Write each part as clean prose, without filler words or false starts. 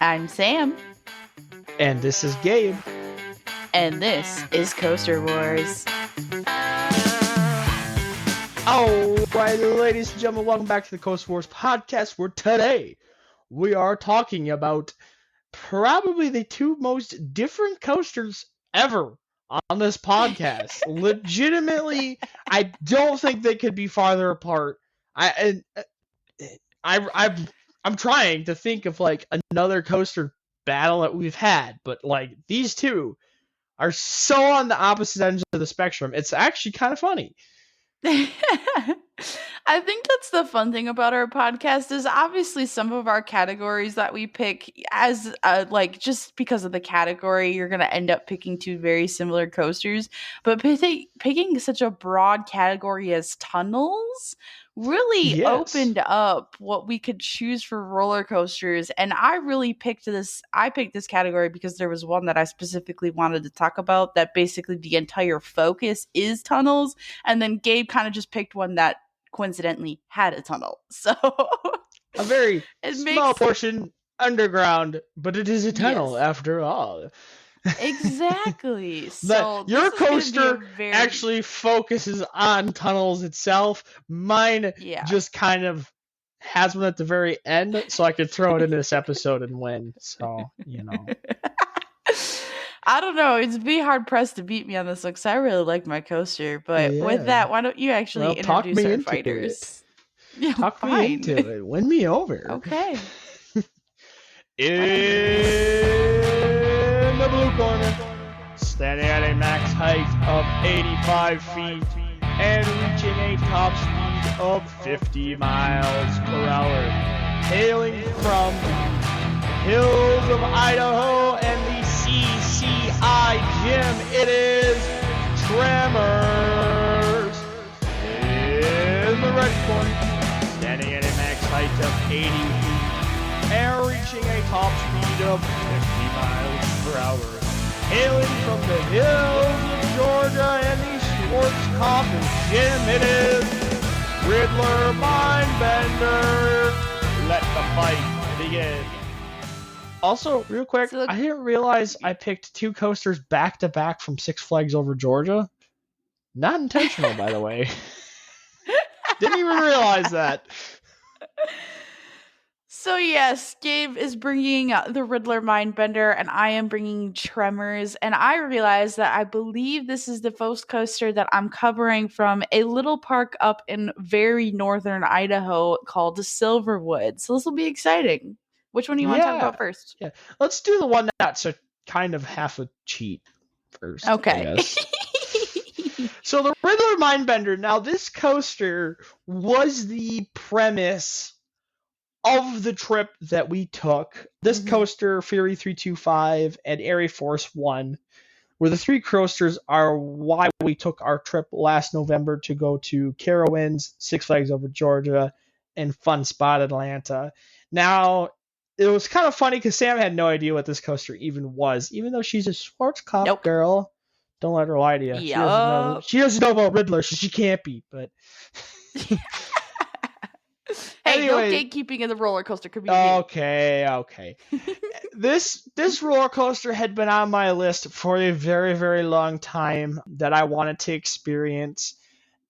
I'm Sam. And this is Gabe. And this is Coaster Wars. Alright, ladies and gentlemen, welcome back to the Coaster Wars podcast, where today we are talking about probably the two most different coasters ever on this podcast. Legitimately, I don't think they could be farther apart. I'm trying to think of like another coaster battle that we've had, but like these two are so on the opposite ends of the spectrum. It's actually kind of funny. I think that's the fun thing about our podcast is obviously some of our categories that we pick as like just because of the category, you're going to end up picking two very similar coasters. But picking such a broad category as tunnels really opened up what we could choose for roller coasters. And I picked this category because there was one that I specifically wanted to talk about that basically the entire focus is tunnels. And then Gabe kind of just picked one that coincidentally had a tunnel. So a very small portion underground, but it is a tunnel after all. Exactly. So your coaster actually focuses on tunnels itself. Mine just kind of has one at the very end, so I could throw it in this episode and win. So, you know. I don't know. It'd be hard pressed to beat me on this one because I really like my coaster. But with that, why don't you actually introduce our fighters? Yeah, talk me into it. Win me over. Okay. In the blue corner, standing at a max height of 85 feet and reaching a top speed of 50 miles per hour, hailing from the hills of Idaho and the CCI gym, it is Tremors. In the red corner, standing at a max height of 80 feet and reaching a top speed of 50 miles per hour, hailing from the hills of Georgia and the Sports Coffin Gym, it is Riddler Mindbender. Let the fight begin. Also, real quick, I didn't realize I picked two coasters back to back from Six Flags Over Georgia. Not intentional, by the way. Didn't even realize that. So yes, Gabe is bringing the Riddler Mindbender, and I am bringing Tremors. And I realized that I believe this is the first coaster that I'm covering from a little park up in very northern Idaho called Silverwood. So this will be exciting. Which one do you want to talk about first? Yeah, let's do the one that's a kind of half a cheat first. Okay. So the Riddler Mindbender. Now this coaster was the premise of the trip that we took. This coaster, Fury 325, and Air Force One were the three coasters are why we took our trip last November to go to Carowinds, Six Flags Over Georgia, and Fun Spot Atlanta. Now, it was kind of funny because Sam had no idea what this coaster even was, even though she's a sports cop girl. Don't let her lie to you. She doesn't know about Riddler, so she can't be, but... Hey, no gatekeeping in the roller coaster could be okay. This roller coaster had been on my list for a very, very long time that I wanted to experience,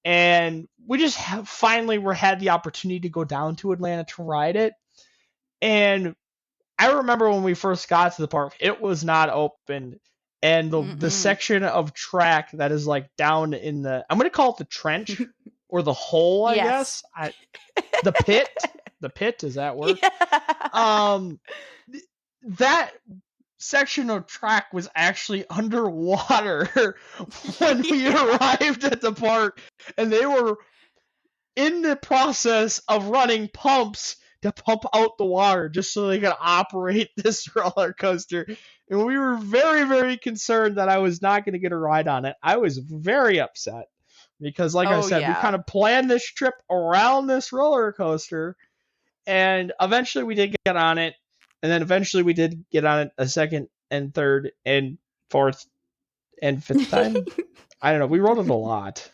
and we just finally had the opportunity to go down to Atlanta to ride it. And I remember when we first got to the park, it was not open, and the section of track that is like down in the, I'm going to call it the trench. Or the hole, I guess. The pit. The pit, does that work? Yeah. That section of track was actually underwater when we arrived at the park. And they were in the process of running pumps to pump out the water just so they could operate this roller coaster. And we were very, very concerned that I was not going to get a ride on it. I was very upset. Because, like I said, we kind of planned this trip around this roller coaster, and eventually we did get on it, and then eventually we did get on it a second and third and fourth and fifth time. I don't know. We rode it a lot.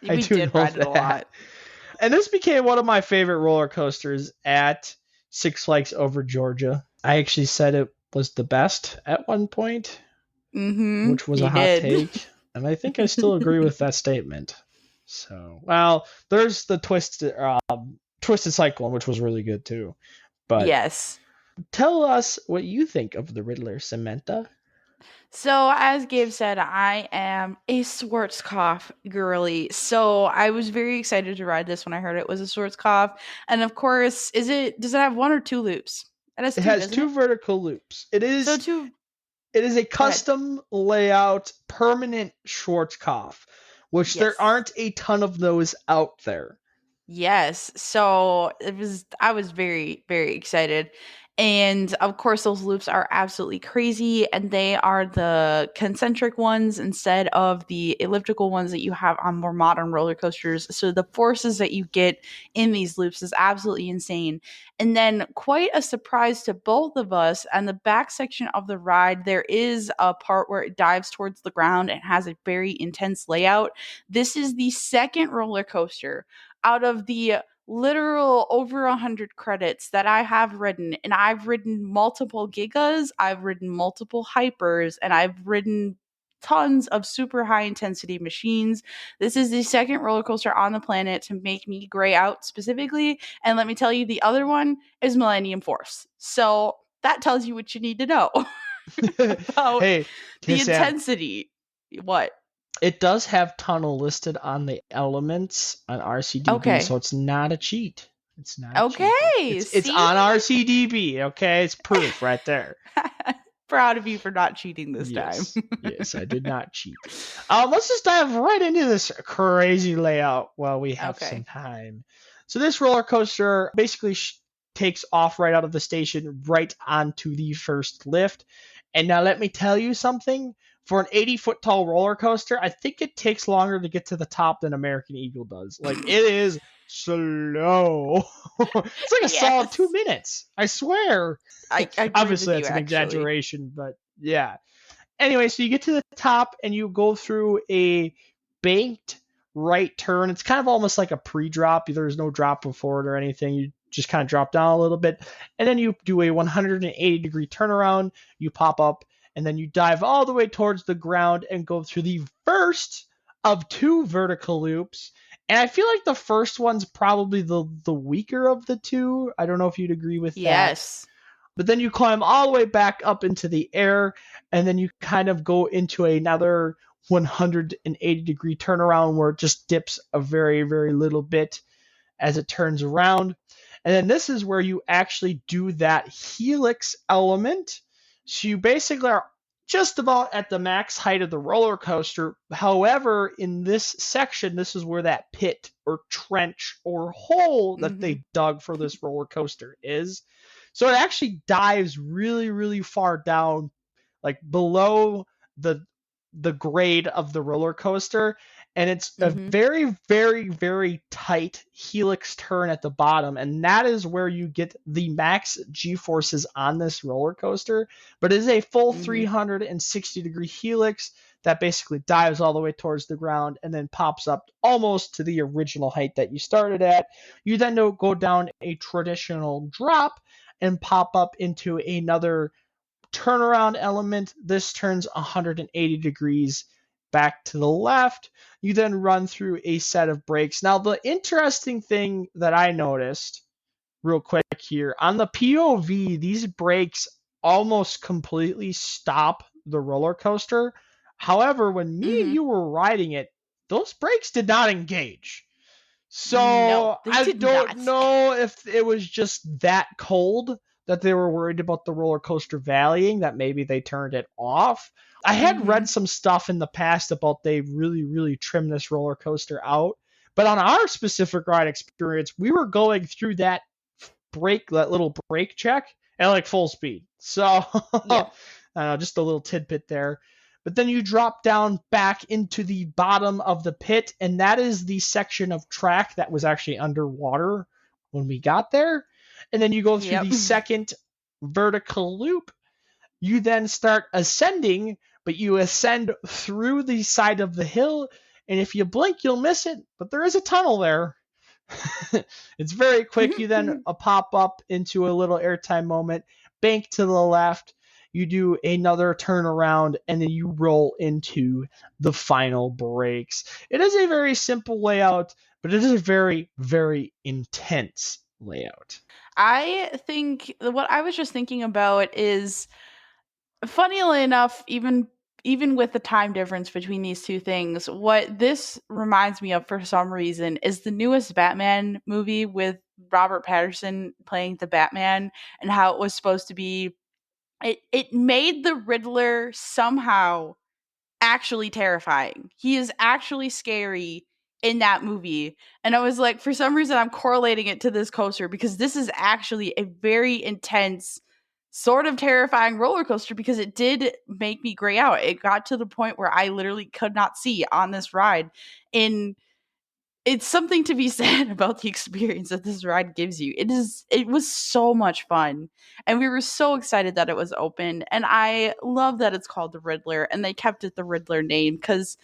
We did ride it a lot. And this became one of my favorite roller coasters at Six Flags Over Georgia. I actually said it was the best at one point, which was a You hot did. take, and I think I still agree with that statement. So, well, there's the Twisted Cyclone, which was really good too. But Yes. tell us what you think of the Riddler, Samantha. So, as Gabe said, I am a Schwarzkopf girly. So, I was very excited to ride this when I heard it was a Schwarzkopf. And of course, does it have one or two loops? It has It two, has doesn't two it? vertical loops. It So, is two, it is a go ahead. custom layout permanent Schwarzkopf, which there Yes. aren't a ton of those out there. Yes. So I was very, very excited. And of course, those loops are absolutely crazy. And they are the concentric ones instead of the elliptical ones that you have on more modern roller coasters. So the forces that you get in these loops is absolutely insane. And then, quite a surprise to both of us, on the back section of the ride, there is a part where it dives towards the ground and has a very intense layout. This is the second roller coaster out of the literal over 100 credits that I have ridden, and I've ridden multiple gigas, I've ridden multiple hypers, and I've ridden tons of super high intensity machines. This is the second roller coaster on the planet to make me gray out specifically, and let me tell you, the other one is Millennium Force. So that tells you what you need to know about Hey, the Sam, intensity. What? it does have tunnel listed on the elements on RCDB, so Okay. it's not a cheat. It's not a cheat. Okay. It's See? on RCDB. Okay, it's proof right there. Proud of you for not cheating this time. Yes, yes, I did not cheat. Let's just dive right into this crazy layout while we have some Okay. time. So this roller coaster basically takes off right out of the station, right onto the first lift. And now let me tell you something. For an 80-foot tall roller coaster, I think it takes longer to get to the top than American Eagle does. Like it is slow. It's like a solid Yes. 2 minutes. I swear. I agree with Obviously, you that's an actually. exaggeration, but yeah. Anyway, so you get to the top and you go through a banked right turn. It's kind of almost like a pre-drop. There's no drop before it or anything. You just kind of drop down a little bit, and then you do a 180-degree turnaround. You pop up, and then you dive all the way towards the ground and go through the first of two vertical loops. And I feel like the first one's probably the weaker of the two. I don't know if you'd agree with that. Yes. But then you climb all the way back up into the air, and then you kind of go into another 180-degree turnaround where it just dips a very, very little bit as it turns around. And then this is where you actually do that helix element. So you basically are just about at the max height of the roller coaster. However, in this section, this is where that pit or trench or hole that Mm-hmm. they dug for this roller coaster is. So it actually dives really, really far down, like below the the grade of the roller coaster, and it's a Mm-hmm. very, very, very tight helix turn at the bottom, and that is where you get the max G forces on this roller coaster. But it is a full Mm-hmm. 360-degree helix that basically dives all the way towards the ground and then pops up almost to the original height that you started at. You then go down a traditional drop and pop up into another turnaround element. This turns 180 degrees back to the left. You then run through a set of brakes. Now, the interesting thing that I noticed real quick here on the POV, these brakes almost completely stop the roller coaster. However, when me and Mm-hmm. you were riding it, those brakes did not engage. No, So they I did don't not. know if it was just that cold that they were worried about the roller coaster valleying, that maybe they turned it off. I had Mm-hmm. read some stuff in the past about they really, really trimmed this roller coaster out. But on our specific ride experience, we were going through that little brake check at like full speed. So Yep. just a little tidbit there. But then you drop down back into the bottom of the pit, and that is the section of track that was actually underwater when we got there. And then you go through Yep. the second vertical loop. You then start ascending, but you ascend through the side of the hill. And if you blink, you'll miss it. But there is a tunnel there. It's very quick. You then pop up into a little airtime moment, bank to the left, you do another turnaround, and then you roll into the final breaks. It is a very simple layout, but it is a very, very intense layout. I think what I was just thinking about is, funnily enough, even with the time difference between these two things, what this reminds me of for some reason is the newest Batman movie with Robert Pattinson playing the Batman, and how it was supposed to be, it made the Riddler somehow actually terrifying. He is actually scary in that movie. And I was like, for some reason, I'm correlating it to this coaster because this is actually a very intense, sort of terrifying roller coaster, because it did make me gray out. It got to the point where I literally could not see on this ride. In It's something to be said about the experience that this ride gives you. It was so much fun. And we were so excited that it was open. And I love that it's called the Riddler and they kept it the Riddler name, because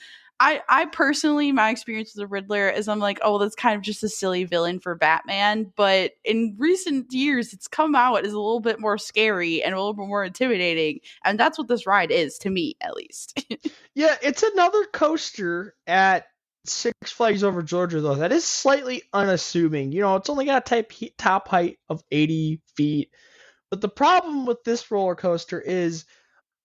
I personally, my experience with the Riddler is, I'm like, oh, that's kind of just a silly villain for Batman. But in recent years, it's come out as a little bit more scary and a little bit more intimidating. And that's what this ride is, to me, at least. Yeah, it's another coaster at Six Flags Over Georgia, though, that is slightly unassuming. It's only got a top height of 80 feet. But the problem with this roller coaster is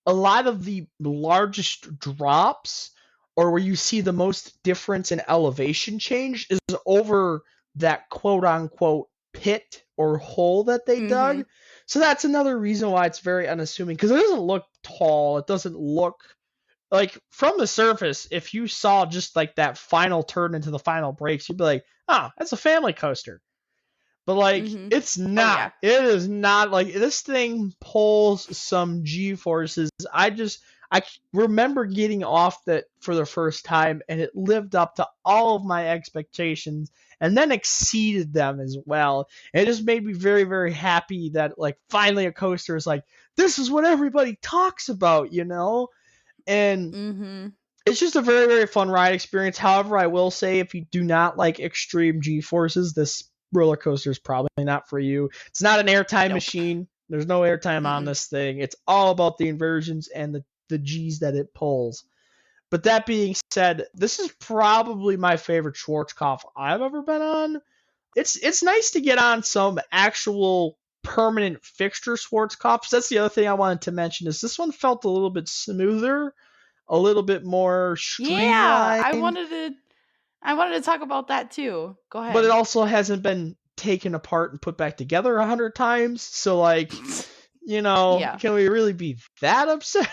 a lot of the largest drops, or where you see the most difference in elevation change, is over that quote unquote pit or hole that they Hmm. dug. So that's another reason why it's very unassuming, because it doesn't look tall. It doesn't look like, from the surface, if you saw just like that final turn into the final breaks, you'd be like, oh, that's a family coaster. But like, Hmm. it's Oh, not. yeah. It is not. Like, this thing pulls some G forces. I remember getting off that for the first time, and it lived up to all of my expectations, and then exceeded them as well. And it just made me very, very happy that, like, finally a coaster is like, this is what everybody talks about. And Hmm. it's just a very, very fun ride experience. However, I will say, if you do not like extreme G forces, this roller coaster is probably not for you. It's not an airtime Nope. machine. There's no airtime on Mm-mm. this thing. It's all about the inversions and the G's that it pulls. But that being said, this is probably my favorite Schwarzkopf I've ever been on. It's nice to get on some actual permanent fixture Schwarzkopfs. That's the other thing I wanted to mention, is this one felt a little bit smoother, a little bit more Yeah, streamlined, I wanted to talk about that too. Go but it ahead. also hasn't been taken apart and put back together 100 times. So, like, Yeah. can we really be that upset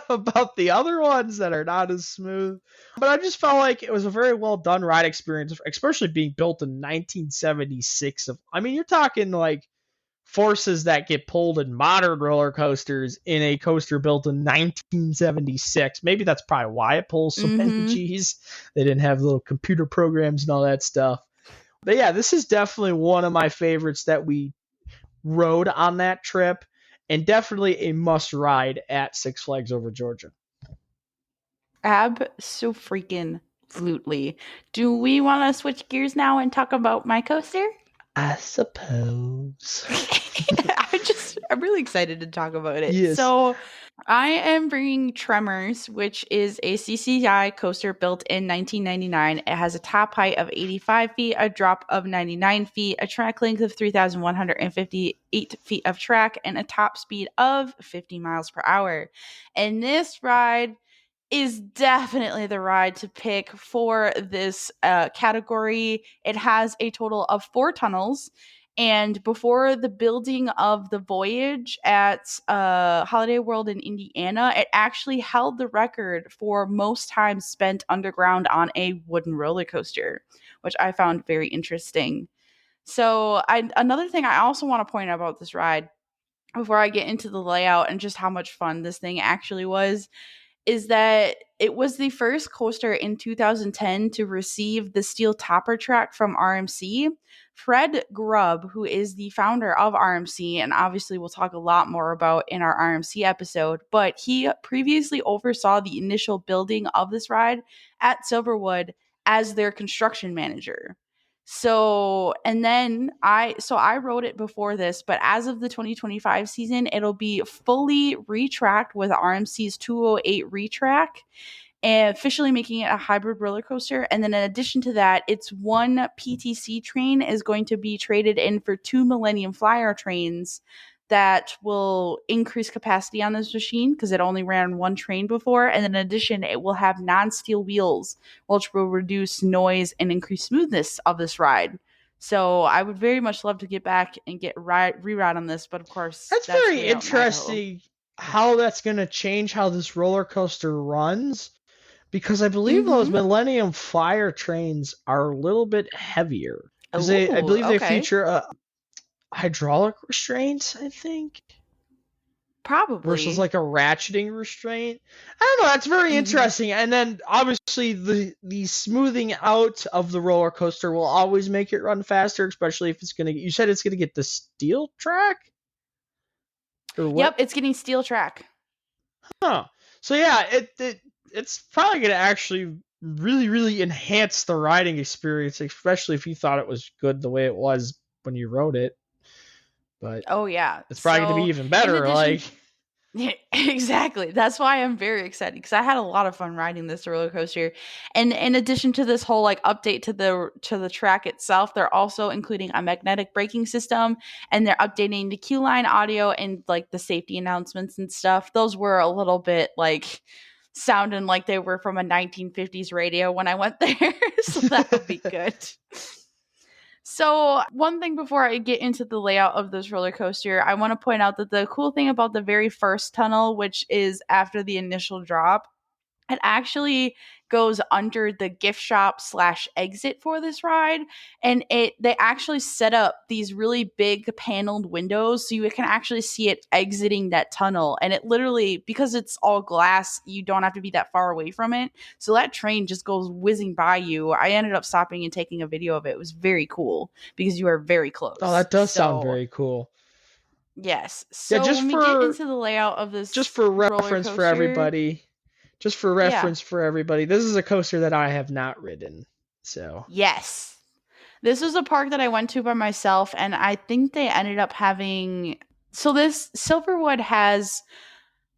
about the other ones that are not as smooth? But I just felt like it was a very well done ride experience, especially being built in 1976. I mean, you're talking like forces that get pulled in modern roller coasters in a coaster built in 1976. Maybe that's probably why it pulls so many Mhm. G's. They didn't have little computer programs and all that stuff. But yeah, this is definitely one of my favorites that we rode on that trip, and definitely a must ride at Six Flags Over Georgia. So freaking flutely. Do we want to switch gears now and talk about my coaster? I suppose. I'm really excited to talk about it. Yes. So, I am bringing Tremors, which is a CCI coaster built in 1999. It has a top height of 85 feet, a drop of 99 feet, a track length of 3,158 feet of track, and a top speed of 50 miles per hour. And this ride is definitely the ride to pick for this category. It has a total of 4 tunnels. And before the building of the voyage at Holiday World in Indiana, it actually held the record for most time spent underground on a wooden roller coaster, which I found very interesting. So, another thing I also want to point out about this ride, before I get into the layout and just how much fun this thing actually was, is that it was the first coaster in 2010 to receive the steel topper track from RMC. Fred Grubb, who is the founder of RMC, and obviously we'll talk a lot more about in our RMC episode, but he previously oversaw the initial building of this ride at Silverwood as their construction manager. So, and then I wrote it before this, but as of the 2025 season, it'll be fully retracked with RMC's 208 retrack, and officially making it a hybrid roller coaster. And then in addition to that, its one PTC train is going to be traded in for two Millennium Flyer trains that will increase capacity on this machine because it only ran one train before. And in addition, it will have non-steel wheels, which will reduce noise and increase smoothness of this ride. So I would very much love to get back and get reride on this, but of course That's that's very way out in Idaho. interesting how that's going to change how this roller coaster runs, because I believe those Mm-hmm. Millennium Flyer trains are a little bit heavier. Because I Oh, believe they okay. feature hydraulic restraints, I think, versus Probably. like a ratcheting restraint. I don't know. That's very Mm-hmm. interesting. And then obviously the smoothing out of the roller coaster will always make it run faster, especially if it's gonna. You said it's gonna get the steel track or Yep, what? it's getting steel track. Huh. So yeah, it's probably gonna actually really enhance the riding experience, especially if you thought it was good the way it was when you rode it. But Oh yeah. it's probably gonna be So even in better. addition, Like. yeah, exactly. That's why I'm very excited because I had a lot of fun riding this roller coaster. And in addition to this whole like update to the track itself, they're also including a magnetic braking system, and they're updating the queue line audio and like the safety announcements and stuff. Those were a little bit like sounding like they were from a 1950s radio when I went there. So that'll be good. So, one thing before I get into the layout of this roller coaster, I want to point out that the cool thing about the very first tunnel, which is after the initial drop, it actually goes under the gift shop slash exit for this ride, and they actually set up these really big paneled windows so you can actually see it exiting that tunnel. And it literally, because it's all glass, you don't have to be that far away from it, so that train just goes whizzing by you. I ended up stopping and taking a video of it. It was very cool because you are very Oh, close. that does sound So very cool. yes, Yeah, so when we get into the layout of just this for roller reference for coaster, everybody, just for yeah, reference for everybody, this is a coaster that I have not ridden. So, yes. This was a park that I went to by myself, and I think they ended up having. So this Silverwood has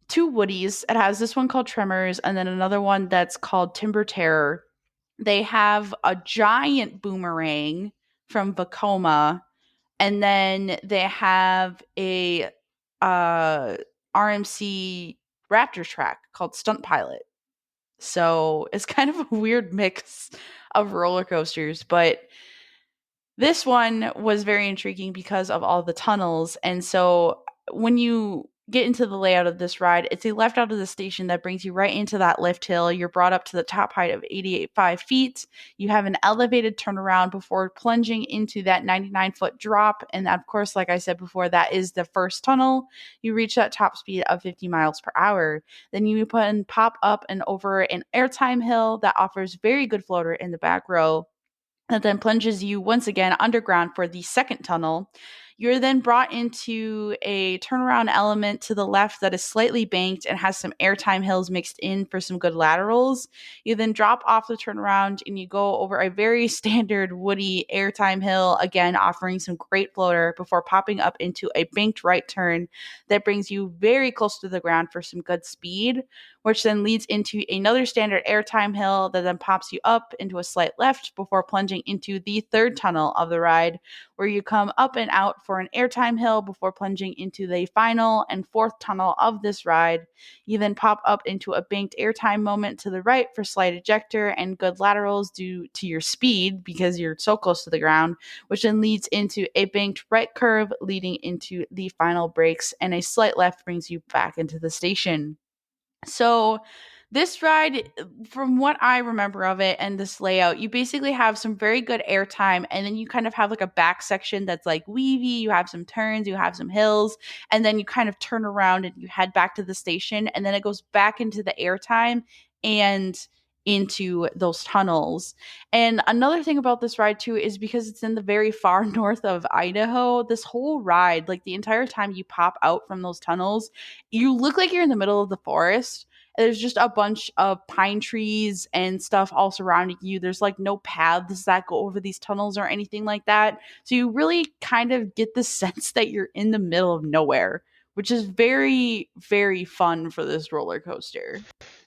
two Woodies. It has this one called Tremors, and then another one that's called Timber Terror. They have a giant boomerang from Vacoma, and then they have a uh, RMC Raptor track called Stunt Pilot. So it's kind of a weird mix of roller coasters, but this one was very intriguing because of all the tunnels. And so when you get into the layout of this ride, it's a left out of the station that brings you right into that lift hill. You're brought up to the top height of 88.5 feet. You have an elevated turnaround before plunging into that 99-foot drop. And of course, like I said before, that is the first tunnel. You reach that top speed of 50 miles per hour. Then you pop up and over an airtime hill that offers very good floater in the back row that then plunges you once again underground for the second tunnel. You're then brought into a turnaround element to the left that is slightly banked and has some airtime hills mixed in for some good laterals. You then drop off the turnaround and you go over a very standard woody airtime hill, again offering some great floater before popping up into a banked right turn that brings you very close to the ground for some good speed, which then leads into another standard airtime hill that then pops you up into a slight left before plunging into the third tunnel of the ride, where you come up and out for an airtime hill before plunging into the final and fourth tunnel of this ride. You then pop up into a banked airtime moment to the right for slight ejector and good laterals due to your speed because you're so close to the ground, which then leads into a banked right curve leading into the final brakes, and a slight left brings you back into the station. So, this ride, from what I remember of it and this layout, you basically have some very good airtime, and then you kind of have like a back section that's like weavy. You have some turns, you have some hills, and then you kind of turn around and you head back to the station, and then it goes back into the airtime and into those tunnels. And another thing about this ride too is because it's in the very far north of Idaho, this whole ride, like the entire time you pop out from those tunnels, you look like you're in the middle of the forest. There's just a bunch of pine trees and stuff all surrounding you. There's like no paths that go over these tunnels or anything like that. So you really kind of get the sense that you're in the middle of nowhere, which is very, very fun for this roller coaster.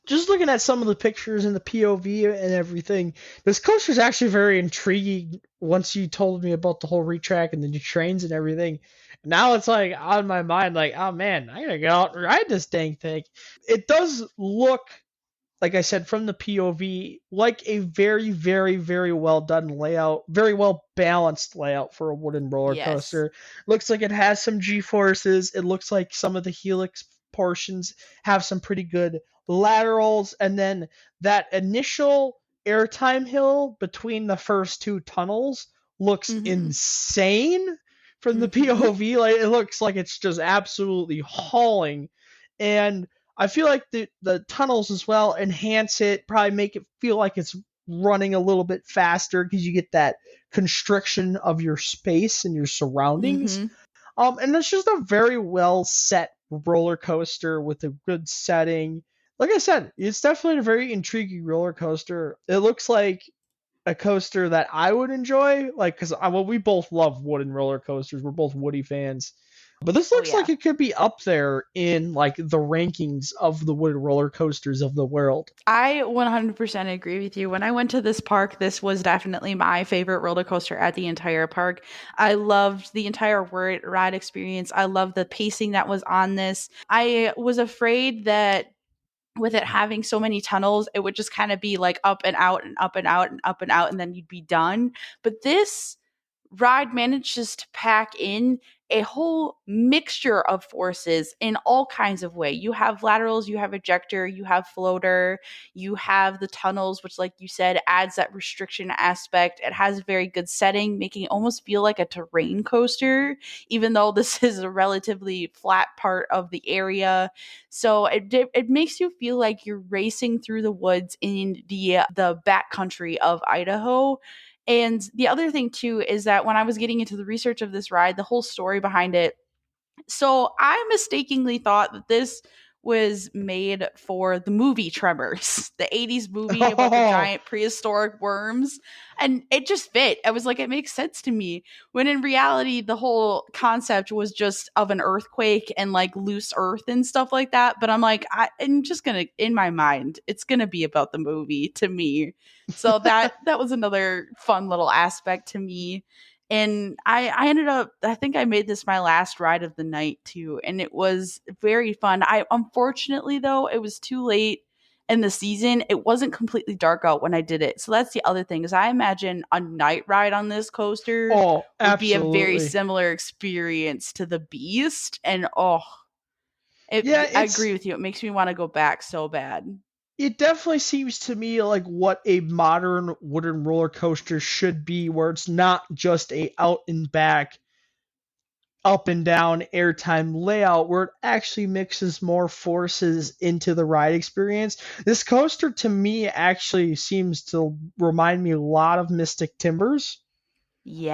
Just looking at some of the pictures and the POV and everything, this coaster is actually very intriguing. Once you told me about the whole retrack and the new trains and everything, now it's like on my mind, like, oh man, I gotta go out and ride this dang thing. It does look, like I said, from the POV, like a very, very, very well done layout, very well balanced layout for a wooden roller Yes. coaster. Looks like it has some G forces. It looks like some of the helix portions have some pretty good laterals, and then that initial airtime hill between the first two tunnels looks Mhm. insane from the Mhm. POV. Like it looks like it's just absolutely hauling, and I feel like the tunnels as well enhance it, probably make it feel like it's running a little bit faster because you get that constriction of your space and your surroundings. Mhm. And it's just a very well set roller coaster with a good setting. Like I said, it's definitely a very intriguing roller coaster. It looks like a coaster that I would enjoy, like because well, we both love wooden roller coasters. We're both Woody fans, but this Oh looks yeah. like it could be up there in like the rankings of the wooden roller coasters of the world. I 100% agree with you. When I went to this park, this was definitely my favorite roller coaster at the entire park. I loved the entire ride experience. I loved the pacing that was on this. I was afraid that with it having so many tunnels, it would just kind of be like up and out and up and out and up and out, and then you'd be done. But this ride manages to pack in a whole mixture of forces in all kinds of way. You have laterals, you have ejector, you have floater, you have the tunnels, which like you said adds that restriction aspect. It has a very good setting, making it almost feel like a terrain coaster, even though this is a relatively flat part of the area. So it makes you feel like you're racing through the woods in the backcountry of Idaho. And the other thing too is that when I was getting into the research of this ride, the whole story behind it, so I mistakenly thought that this was made for the movie Tremors, the 80s movie about the Oh, giant prehistoric worms. And it just fit. I was like, it makes sense to me. When in reality, the whole concept was just of an earthquake and like loose earth and stuff like that. But I'm like, I'm just going to, in my mind, it's going to be about the movie to me. So that was another fun little aspect to me. And I ended up, I think I made this my last ride of the night too, and it was very fun. I unfortunately though it was too late in the season. It wasn't completely dark out when I did it, so that's the other thing. Is I imagine a night ride on this coaster oh, would be a very absolutely. similar experience to the Beast, and Yeah, I agree with you. It makes me want to go back so bad. it definitely seems to me like what a modern wooden roller coaster should be, where it's not just a out and back, up and down airtime layout, where it actually mixes more forces into the ride experience. This coaster to me actually seems to remind me a lot of Mystic Timbers.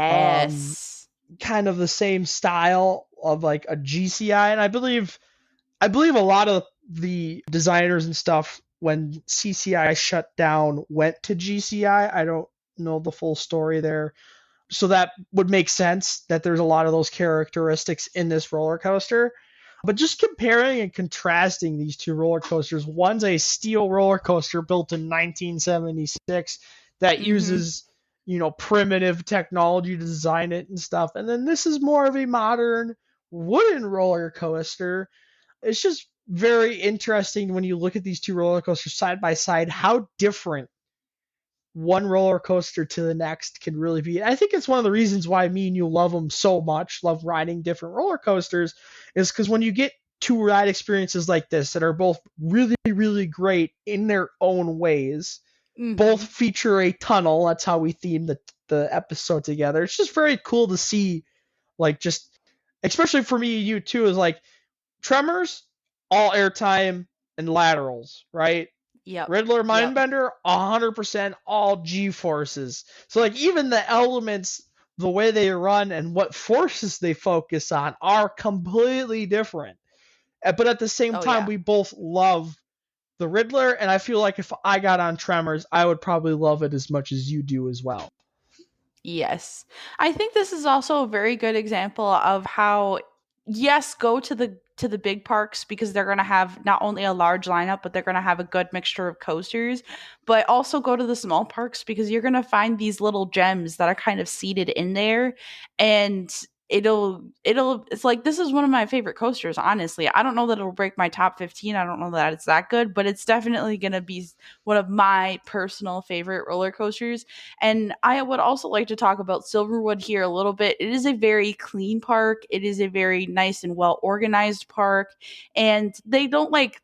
Um, Yes. Kind of the same style of like a GCI, and I believe a lot of the designers and stuff when CCI shut down went to GCI. I don't know the full story there. So that would make sense that there's a lot of those characteristics in this roller coaster. But just comparing and contrasting these two roller coasters, one's a steel roller coaster built in 1976 that Mhm. uses, primitive technology to design it and stuff. And then this is more of a modern wooden roller coaster. It's just very interesting when you look at these two roller coasters side by side, how different one roller coaster to the next can really be. I think it's one of the reasons why me and you love them so much, love riding different roller coasters, is because when you get two ride experiences like this that are both really, really great in their own ways, both Mhm. feature a tunnel. That's how we themed the episode together. It's just very cool to see, like, just especially for me and you too, is like Tremors, all airtime and laterals, right? Yep. Riddler Yep. Mindbender, 100% all G forces. So, like, even the elements, the way they run and what forces they focus on are completely different. But at the same Oh time, yeah. we both love the Riddler, and I feel like if I got on Tremors, I would probably love it as much as you do as well. Yes. I think this is also a very good example of how, yes, go to the big parks because they're going to have not only a large lineup, but they're going to have a good mixture of coasters, but also go to the small parks because you're going to find these little gems that are kind of seated in there, and it'll it's like, this is one of my favorite coasters, honestly. I don't know that it'll break my top 15. I don't know that it's that good, but it's definitely going to be one of my personal favorite roller coasters. And I would also like to talk about Silverwood here a little bit. It is a very clean park. It is a very nice and well organized park. And they don't like,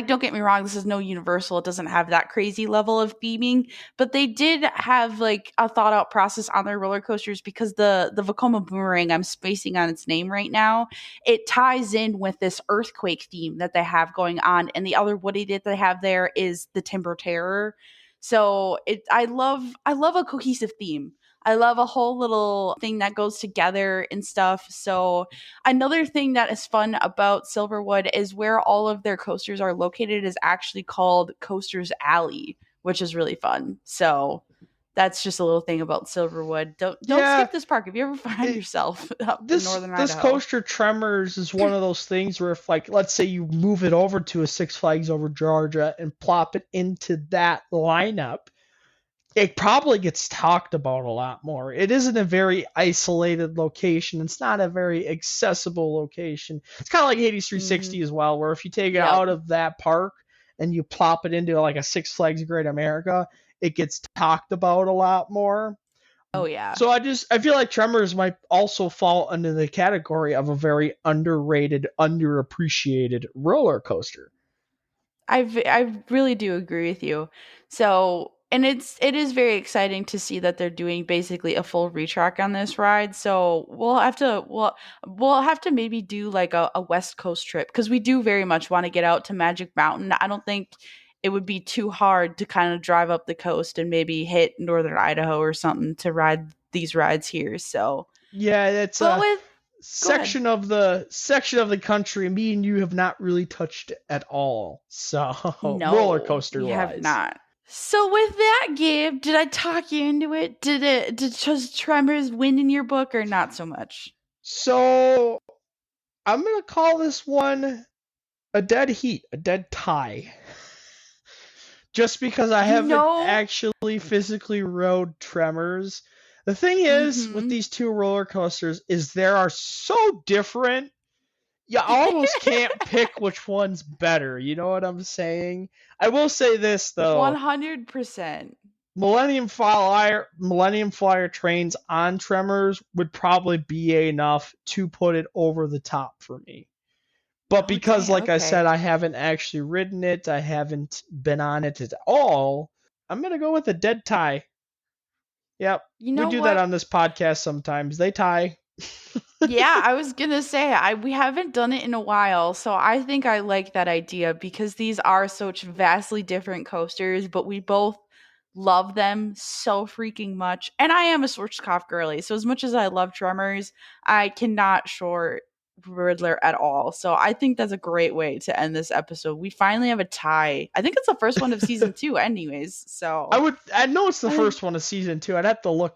don't get me wrong, this is no Universal. It doesn't have that crazy level of theming, but they did have like a thought out process on their roller coasters because the Vekoma Boomerang, I'm spacing on its name right now, it ties in with this earthquake theme that they have going on, and the other woody that they have there is the Timber Terror. So I love a cohesive theme. I love a whole little thing that goes together and stuff. So another thing that is fun about Silverwood is where all of their coasters are located is actually called Coasters Alley, which is really fun. So that's just a little thing about Silverwood. Don't Yeah, skip this park if you ever find it, yourself up in this northern this Idaho. coaster Tremors is one of those things where if, like, let's say you move it over to a Six Flags Over Georgia and plop it into that lineup, it probably gets talked about a lot more. It isn't a very isolated location. It's not a very accessible location. It's kind of like Hades Hmm. 360 as well, where if you take it Yep. out of that park and you plop it into like a Six Flags Great America, it gets talked about a lot more. Oh yeah. So I feel like Tremors might also fall under the category of a very underrated, underappreciated roller coaster. I really do agree with you. So, and it is very exciting to see that they're doing basically a full retrack on this ride. So we'll have to maybe do like a West Coast trip because we do very much want to get out to Magic Mountain. I don't think it would be too hard to kind of drive up the coast and maybe hit northern Idaho or something to ride these rides here. So, Yeah, it's but a with go ahead. section of the country me and you have not really touched at all. So roller No, coaster we have wise. not. So with that, Gabe, did I talk you into it? Did just Tremors win in your book or not so much? So I'm gonna call this one a dead heat, a dead tie. Just because I You haven't know, actually physically rode Tremors. The thing is with mm-hmm. these two roller coasters is they are so different. You almost can't pick which one's better. You know what I'm saying? I will say this though. 100%. Millennium Flyer trains on Tremors would probably be enough to put it over the top for me. But Oh because, dang, like I said, okay. I haven't actually ridden it, I haven't been on it at all, I'm going to go with a dead tie. Yep. You We know do that what? on this podcast sometimes. They tie. Yeah, I was gonna say I we haven't done it in a while, so I think I like that idea because these are such vastly different coasters, but we both love them so freaking much. And I am a Schwarzkopf girly, so as much as I love Tremors, I cannot short Riddler at all. So I think that's a great way to end this episode. We finally have a tie. I think it's the first one of season 2 anyways. So I know it's the I think first one of season 2. I'd have to like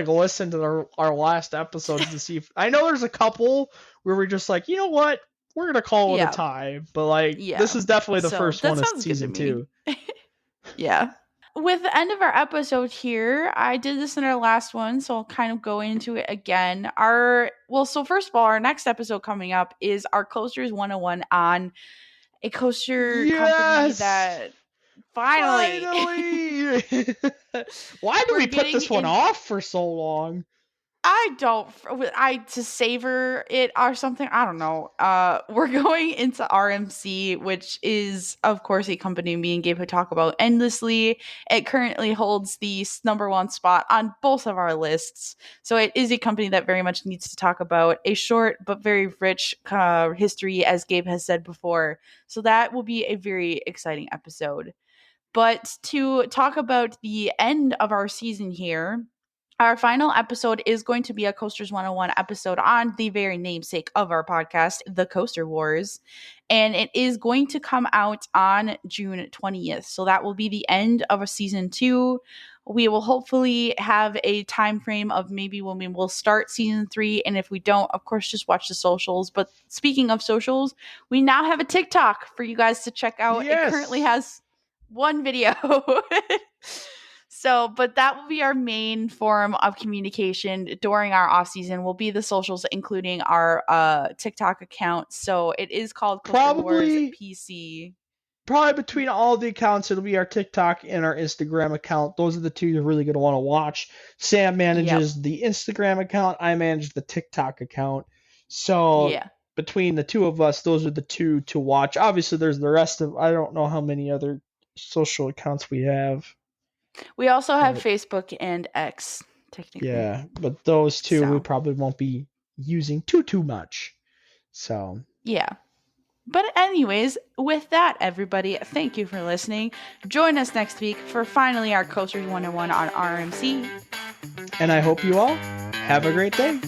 listen to our last episodes to see if I know there's a couple where we're just like, you know what? We're gonna call it a yeah. tie, but like this Yeah. is definitely the So first that one of sounds good to season me. 2. Yeah. With the end of our episode here, I did this in our last one, so I'll kind of go into it again. So first of all, our next episode coming up is our Coasters 101 on a coaster company Yes, that finally finally. Why did we're we put getting this one in. off for so long? I don't I to savor it or something. I don't know. We're going into RMC, which is of course a company me and Gabe would talk about endlessly. It currently holds the number one spot on both of our lists. So it is a company that very much needs to talk about a short but very rich history, as Gabe has said before. So that will be a very exciting episode. But to talk about the end of our season here, Our final episode is going to be a Coasters 101 episode on the very namesake of our podcast, The Coaster Wars. And it is going to come out on June 20th. So that will be the end of a season 2. We will hopefully have a time frame of maybe when we will start season 3. And if we don't, of course, just watch the socials. But speaking of socials, we now have a TikTok for you guys to check out. Yes. It currently has one video. So, but that will be our main form of communication during our off season. Will be the socials, including our TikTok account. So it is called Coaster Wars PC. Probably between all the accounts, it'll be our TikTok and our Instagram account. Those are the two you're really going to want to watch. Sam manages the Instagram account. I manage the TikTok account. So between the two of us, those are the two to watch. Obviously, there's the rest of, I don't know how many other social accounts we have. We also have Facebook and X, technically. Yeah, but those two we probably won't be using too much. So. Yeah. But anyways, with that, everybody, thank you for listening. Join us next week for finally our Coasters 101 on RMC. And I hope you all have a great day.